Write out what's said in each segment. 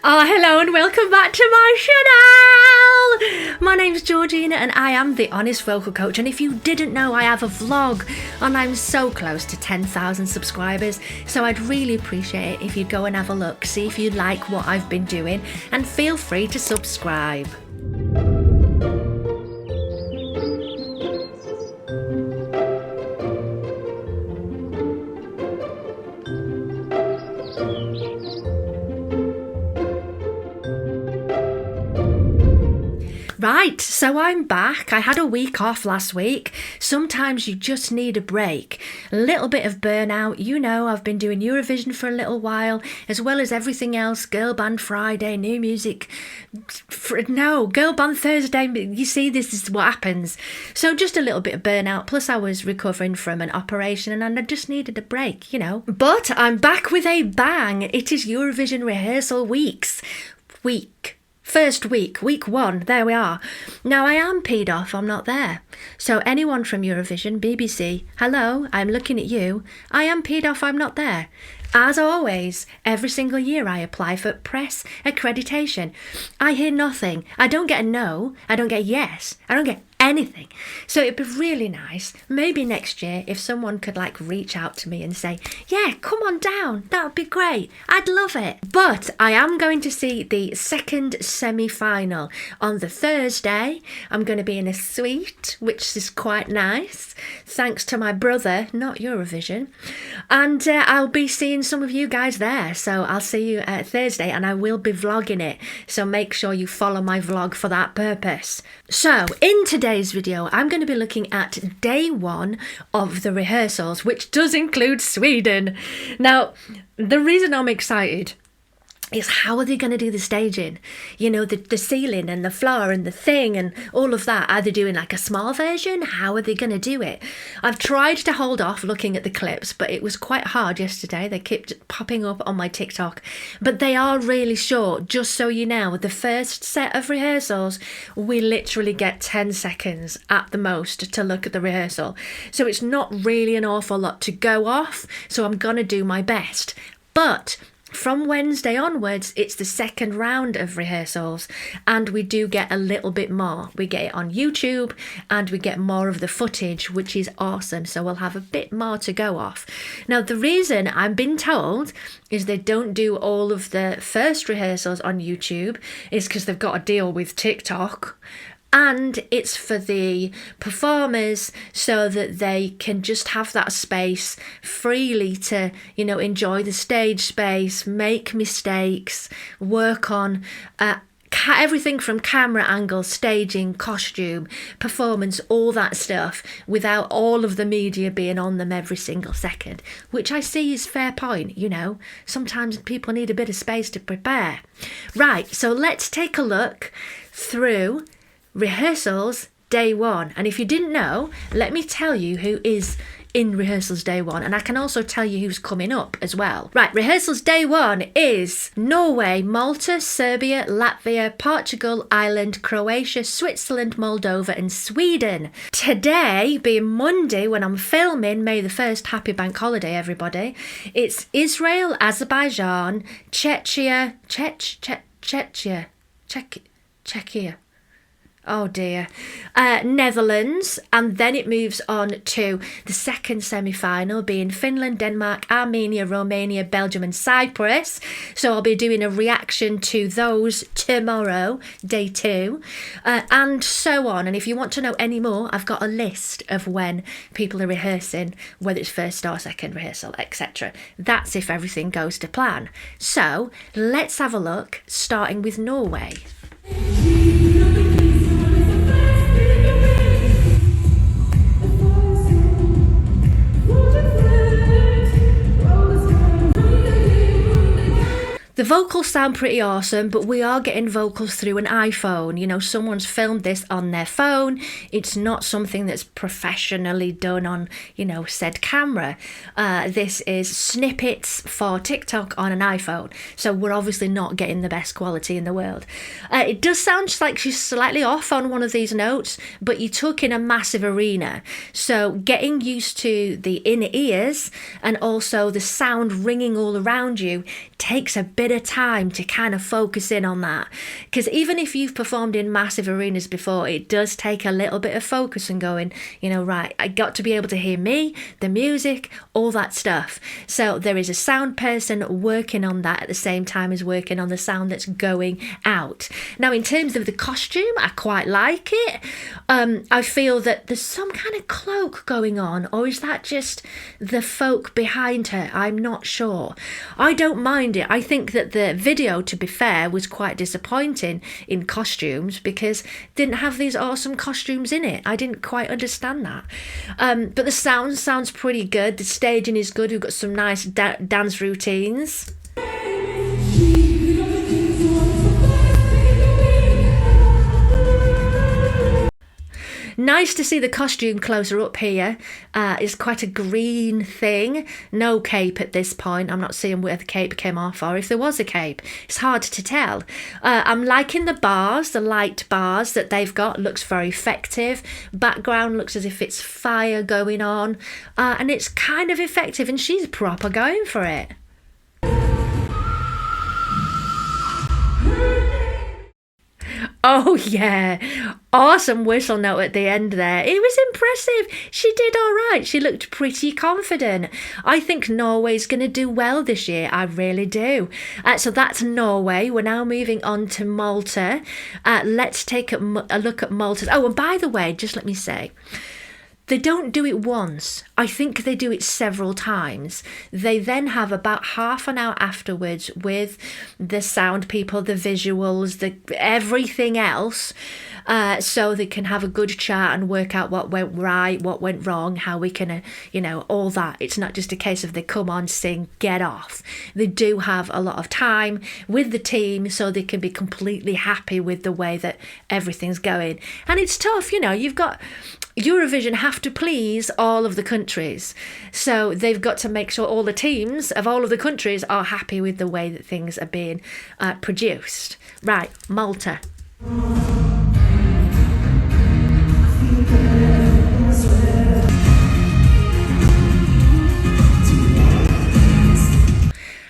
Oh, hello and welcome back to my channel! My name's Georgina and I am the Honest Vocal Coach, and if you didn't know, I have a vlog and I'm so close to 10,000 subscribers, so I'd really appreciate it if you'd go and have a look, see if you like what I've been doing, and feel free to subscribe. Right, so I'm back. I had a week off last week. Sometimes you just need a break. A little bit of burnout. You know, I've been doing Eurovision for a little while, as well as everything else. Girl Band Friday, new music. Girl Band Thursday. You see, this is what happens. So just a little bit of burnout. Plus I was recovering from an operation and I just needed a break, you know. But I'm back with a bang. It is Eurovision rehearsal First week one, there we are. Now I am peed off, I'm not there. So anyone from Eurovision, BBC, hello, I'm looking at you. I am peed off, I'm not there. As always, every single year I apply for press accreditation. I hear nothing. I don't get a no, I don't get a yes, I don't get anything. So it'd be really nice, maybe next year, if someone could reach out to me and say, yeah, come on down, that would be great, I'd love it. But I am going to see the second semi-final on the Thursday. I'm going to be in a suite, which is quite nice, thanks to my brother, not Eurovision, and I'll be seeing some of you guys there. So I'll see you Thursday, and I will be vlogging it, so make sure you follow my vlog for that purpose. So in today's video, I'm going to be looking at day one of the rehearsals, which does include Sweden. Now, the reason I'm excited is how are they going to do the staging? You know, the ceiling and the floor and the thing and all of that. Are they doing a small version? How are they going to do it? I've tried to hold off looking at the clips, but it was quite hard yesterday. They kept popping up on my TikTok, but they are really short. Just so you know, the first set of rehearsals, we literally get 10 seconds at the most to look at the rehearsal. So it's not really an awful lot to go off. So I'm going to do my best. But from Wednesday onwards, it's the second round of rehearsals, and we do get a little bit more. We get it on YouTube and we get more of the footage, which is awesome. So we'll have a bit more to go off. Now, the reason I've been told is they don't do all of the first rehearsals on YouTube is because they've got to deal with TikTok. And it's for the performers so that they can just have that space freely to, you know, enjoy the stage space, make mistakes, work on everything from camera angle, staging, costume, performance, all that stuff, without all of the media being on them every single second, which I see is fair point, you know. Sometimes people need a bit of space to prepare. Right, so let's take a look through rehearsals day one. And if you didn't know, let me tell you who is in rehearsals day one, and I can also tell you who's coming up as well. Right, rehearsals day one is Norway, Malta, Serbia, Latvia, Portugal, Ireland, Croatia, Switzerland, Moldova and Sweden. Today, being Monday when I'm filming, May the 1st, happy bank holiday everybody, it's Israel, Azerbaijan, Czechia, oh dear, Netherlands, and then it moves on to the second semi-final being Finland, Denmark, Armenia, Romania, Belgium and Cyprus. So I'll be doing a reaction to those tomorrow, day two, and so on. And if you want to know any more, I've got a list of when people are rehearsing, whether it's first or second rehearsal, etc. That's if everything goes to plan. So let's have a look, starting with Norway. The vocals sound pretty awesome, but we are getting vocals through an iPhone. You know, someone's filmed this on their phone. It's not something that's professionally done on, you know, said camera. This is snippets for TikTok on an iPhone. So we're obviously not getting the best quality in the world. It does sound like she's slightly off on one of these notes, but you took in a massive arena. So getting used to the inner ears and also the sound ringing all around you takes a bit bit of time to kind of focus in on that. Because even if you've performed in massive arenas before, it does take a little bit of focus and going, right, I got to be able to hear me, the music, all that stuff. So there is a sound person working on that at the same time as working on the sound that's going out. Now, in terms of the costume, I quite like it. I feel that there's some kind of cloak going on, or is that just the folk behind her? I'm not sure. I don't mind it. I think that the video, to be fair, was quite disappointing in costumes because it didn't have these awesome costumes in it. I didn't quite understand that. But the sounds pretty good. The staging is good. We've got some nice dance routines. Nice to see the costume closer up here. It's quite a green thing. No cape at this point. I'm not seeing where the cape came off, or if there was a cape. It's hard to tell. I'm liking the bars, the light bars that they've got. Looks very effective. Background looks as if it's fire going on. And it's kind of effective, and she's proper going for it. Oh yeah, awesome whistle note at the end there. It was impressive. She did all right. She looked pretty confident. I think Norway's going to do well this year. I really do. So that's Norway. We're now moving on to Malta. Let's take a look at Malta. Oh, and by the way, just let me say, they don't do it once. I think they do it several times. They then have about half an hour afterwards with the sound people, the visuals, everything else, so they can have a good chat and work out what went right, what went wrong, how we can, all that. It's not just a case of they come on, sing, get off. They do have a lot of time with the team so they can be completely happy with the way that everything's going. And it's tough, you've got Eurovision have to please all of the countries. So they've got to make sure all the teams of all of the countries are happy with the way that things are being produced. Right, Malta.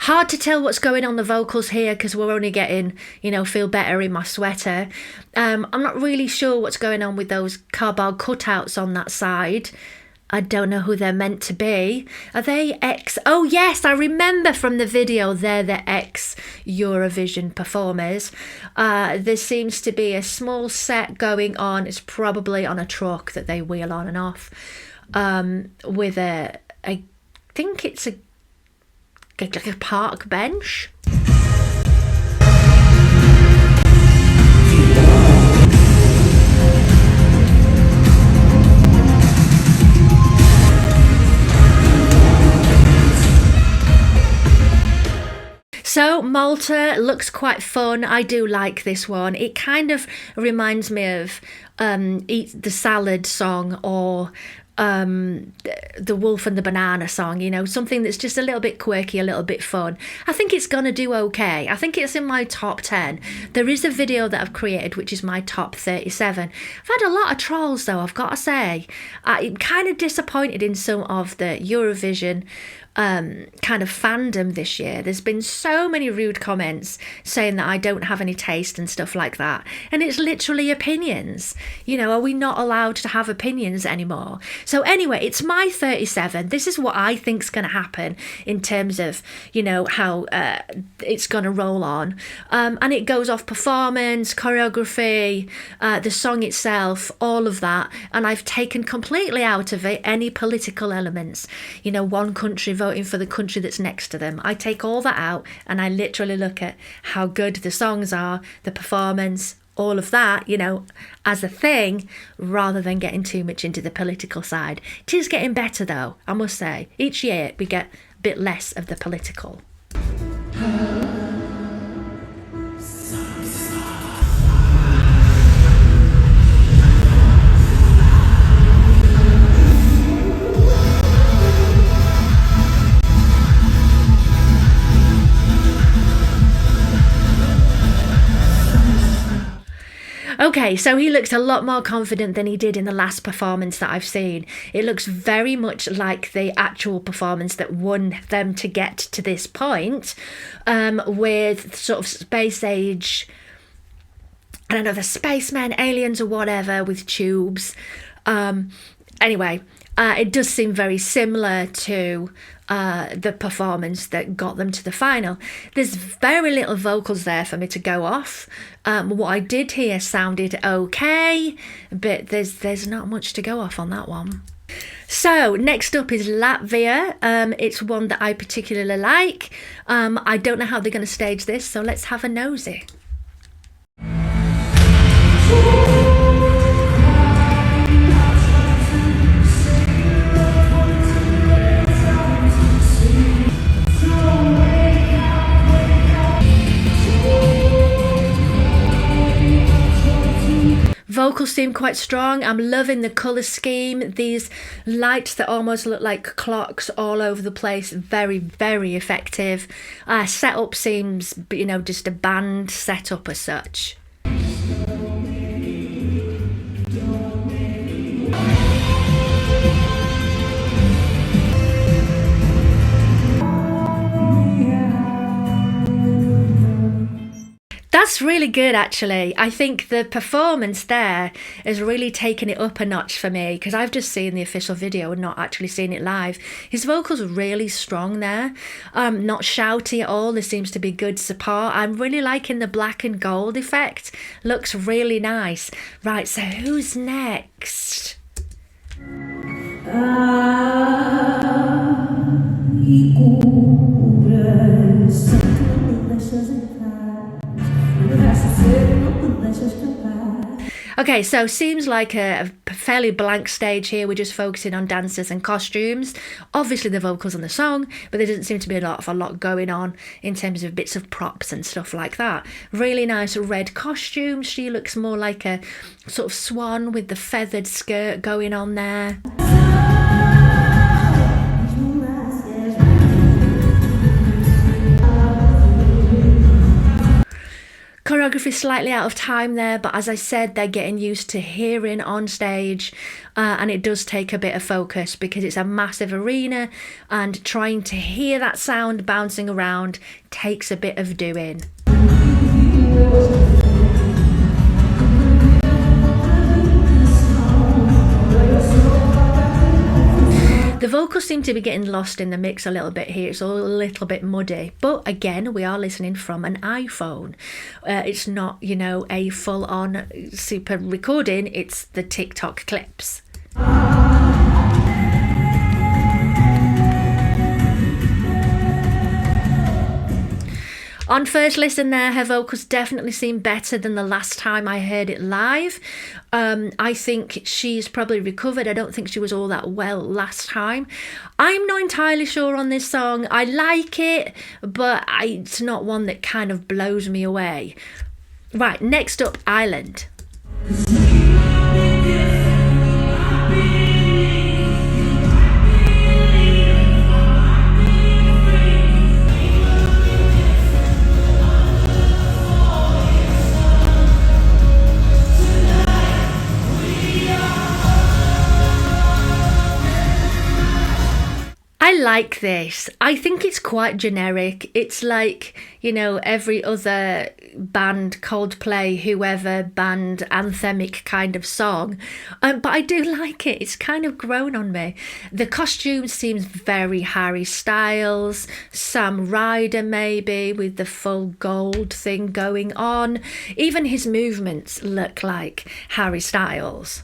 Hard to tell what's going on the vocals here because we're only getting, feel better in my sweater. I'm not really sure what's going on with those cardboard cutouts on that side. I don't know who they're meant to be. Are they ex? Oh yes, I remember from the video they're the ex-Eurovision performers. There seems to be a small set going on. It's probably on a truck that they wheel on and off with I think it's like a park bench. So Malta looks quite fun. I do like this one. It kind of reminds me of Eat the Salad song or the Wolf and the Banana song, something that's just a little bit quirky, a little bit fun. I think it's gonna do okay. I think it's in my top 10. There is a video that I've created which is my top 37. I've had a lot of trolls though, I've got to say. I'm kind of disappointed in some of the Eurovision kind of fandom this year. There's been so many rude comments saying that I don't have any taste and stuff like that. And it's literally opinions. Are we not allowed to have opinions anymore? So anyway, it's my 37. This is what I think's going to happen in terms of, how it's going to roll on. And it goes off performance, choreography, the song itself, all of that. And I've taken completely out of it any political elements. One country voting for the country that's next to them. I take all that out and I literally look at how good the songs are, the performance, all of that, as a thing, rather than getting too much into the political side. It is getting better though, I must say. Each year we get a bit less of the political. Okay, so he looks a lot more confident than he did in the last performance that I've seen. It looks very much like the actual performance that won them to get to this point, with sort of space age, I don't know, the spacemen, aliens or whatever with tubes. Anyway, it does seem very similar to the performance that got them to the final. There's very little vocals there for me to go off. What I did hear sounded okay, but there's not much to go off on that one. So next up is Latvia. It's one that I particularly like. I don't know how they're going to stage this, so let's have a nosy. Vocals seem quite strong. I'm loving the colour scheme. These lights that almost look like clocks all over the place. Very, very effective. Setup seems, you know, just a band setup as such. That's really good, actually. I think the performance there has really taken it up a notch for me, because I've just seen the official video and not actually seen it live. His vocals are really strong there, not shouty at all. There seems to be good support. I'm really liking the black and gold effect. Looks really nice. Right, so who's next? Okay, so seems like a fairly blank stage here. We're just focusing on dancers and costumes. Obviously the vocals and the song, but there doesn't seem to be a lot going on in terms of bits of props and stuff like that. Really nice red costume. She looks more like a sort of swan with the feathered skirt going on there. Choreography slightly out of time there, but as I said, they're getting used to hearing on stage, and it does take a bit of focus because it's a massive arena, and trying to hear that sound bouncing around takes a bit of doing. The vocals seem to be getting lost in the mix a little bit here. It's all a little bit muddy. But again, we are listening from an iPhone. It's not, you know, a full-on super recording. It's the TikTok clips. On first listen there, her vocals definitely seem better than the last time I heard it live. I think she's probably recovered. I don't think she was all that well last time. I'm not entirely sure on this song. I like it, but it's not one that kind of blows me away. Right, next up, Ireland. I like this. I think it's quite generic. It's like, you know, every other band, Coldplay, whoever band, anthemic kind of song. But I do like it. It's kind of grown on me. The costume seems very Harry Styles, Sam Ryder maybe, with the full gold thing going on. Even his movements look like Harry Styles.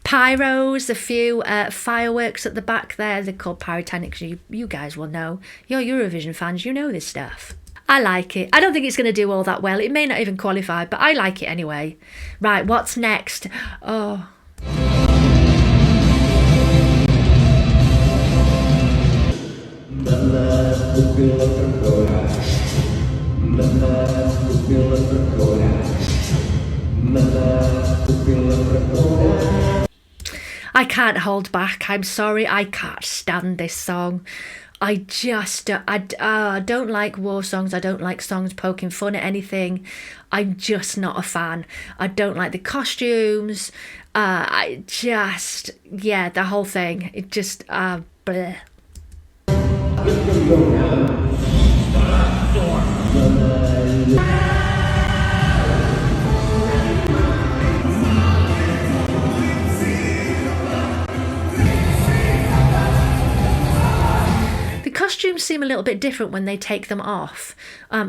Pyros, a few fireworks at the back there. They're called pyrotechnics. You guys will know. You're Eurovision fans, you know this stuff. I like it. I don't think it's going to do all that well. It may not even qualify, but I like it anyway. Right, what's next? Oh. I can't hold back. I'm sorry, I can't stand this song. I just, I don't like war songs. I don't like songs poking fun at anything. I'm just not a fan. I don't like the costumes. I just, yeah, the whole thing. It just, bleh. Costumes seem a little bit different when they take them off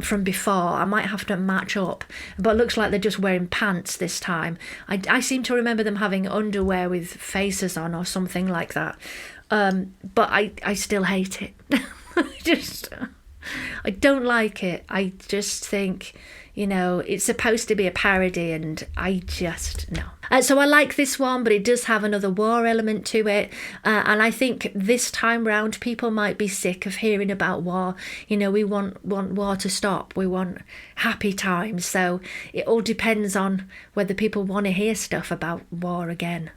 from before. I might have to match up, but it looks like they're just wearing pants this time. I seem to remember them having underwear with faces on or something like that, but I still hate it. I don't like it. I just think, you know, it's supposed to be a parody and I just, no. So I like this one, but it does have another war element to it. And I think this time round, people might be sick of hearing about war. You know, we want war to stop. We want happy times. So it all depends on whether people want to hear stuff about war again.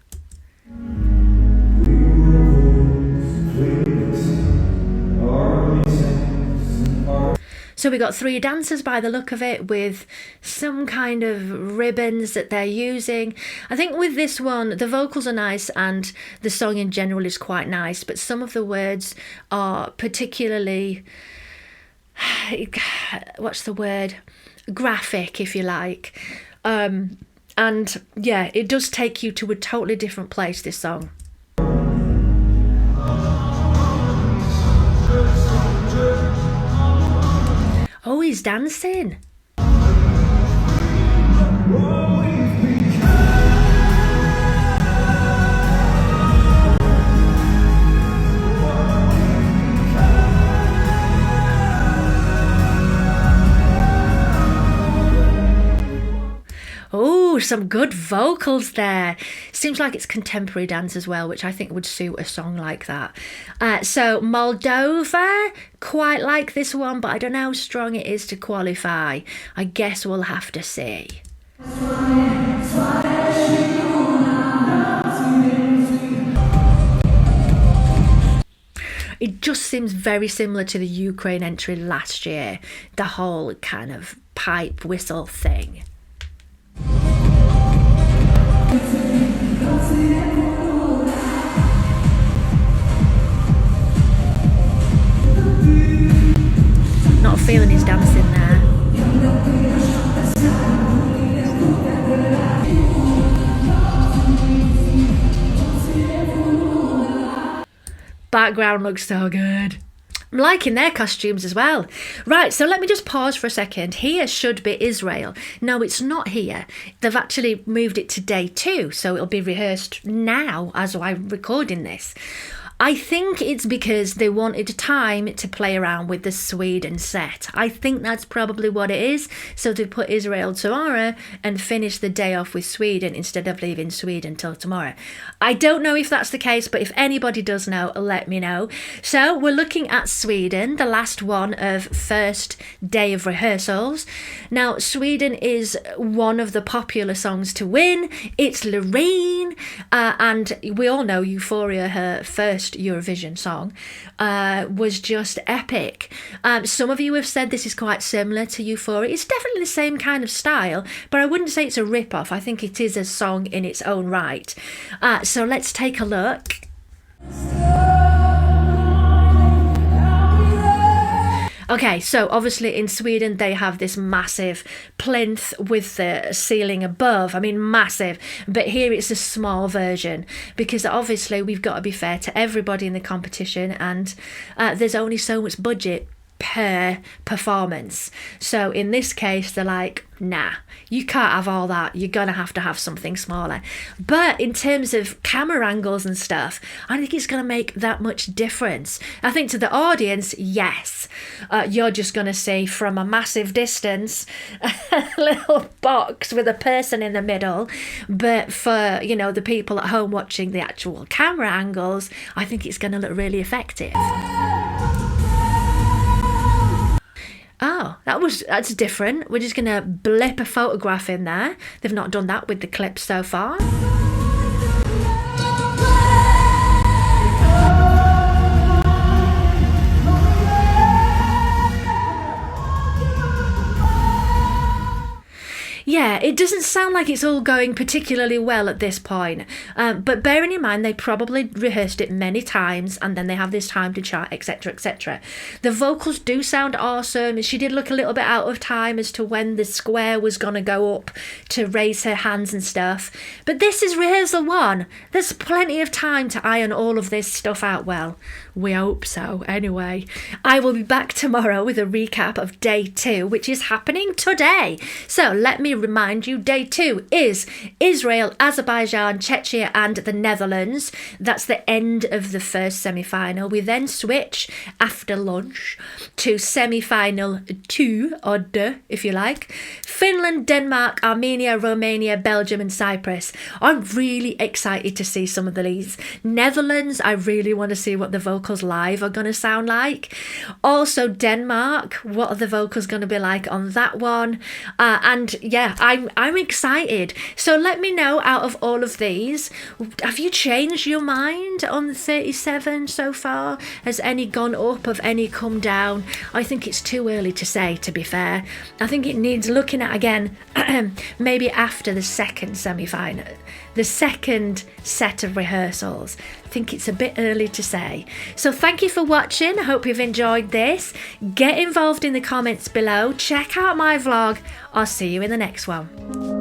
So we got 3 dancers by the look of it, with some kind of ribbons that they're using. I think with this one, the vocals are nice and the song in general is quite nice, but some of the words are particularly, what's the word? Graphic, if you like. And yeah, it does take you to a totally different place, this song. Oh, he's dancing. Oh, some good vocals there. Seems like it's contemporary dance as well, which I think would suit a song like that. So Moldova, quite like this one, but I don't know how strong it is to qualify. I guess we'll have to see. It just seems very similar to the Ukraine entry last year, the whole kind of pipe whistle thing. Not feeling his dancing there. Background looks so good. I'm liking their costumes as well. Right, so let me just pause for a second. Here should be Israel. No, it's not here. They've actually moved it to day 2, so it'll be rehearsed now as I'm recording this. I think it's because they wanted time to play around with the Sweden set. I think that's probably what it is. So they put Israel tomorrow and finish the day off with Sweden instead of leaving Sweden till tomorrow. I don't know if that's the case, but if anybody does know, let me know. So we're looking at Sweden, the last one of first day of rehearsals. Now, Sweden is one of the popular songs to win. It's Loreen, and we all know Euphoria, her first Eurovision song, was just epic. Some of you have said this is quite similar to Euphoria. It's definitely the same kind of style, but I wouldn't say it's a rip-off. I think it is a song in its own right. So let's take a look. Okay, so obviously in Sweden they have this massive plinth with the ceiling above. I mean, massive. But here it's a small version because obviously we've got to be fair to everybody in the competition, and there's only so much budget per performance. So in this case, they're like, nah, you can't have all that. You're going to have something smaller. But in terms of camera angles and stuff, I think it's going to make that much difference. I think to the audience, yes, you're just going to see from a massive distance a little box with a person in the middle. But for, you know, the people at home watching the actual camera angles, I think it's going to look really effective. Oh, that's different. We're just going to blip a photograph in there. They've not done that with the clips so far. Yeah, it doesn't sound like it's all going particularly well at this point. But bearing in mind, they probably rehearsed it many times and then they have this time to chat, etc., etc. The vocals do sound awesome. She did look a little bit out of time as to when the square was going to go up to raise her hands and stuff. But this is rehearsal 1. There's plenty of time to iron all of this stuff out well. We hope so. Anyway, I will be back tomorrow with a recap of day 2, which is happening today. So let me remind you, day 2 is Israel, Azerbaijan, Czechia and the Netherlands. That's the end of the first semi-final. We then switch after lunch to semi-final 2, or D, if you like. Finland, Denmark, Armenia, Romania, Belgium and Cyprus. I'm really excited to see some of these. Netherlands, I really want to see what the vocals live are going to sound like. Also Denmark, what are the vocals going to be like on that one? And yeah, I'm excited. So let me know, out of all of these, have you changed your mind on the 37 so far? Has any gone up? Have any come down? I think it's too early to say, to be fair. I think it needs looking at again, maybe after the second semi-final, the second set of rehearsals. I think it's a bit early to say. So thank you for watching. I hope you've enjoyed this. Get involved in the comments below. Check out my vlog. I'll see you in the next one.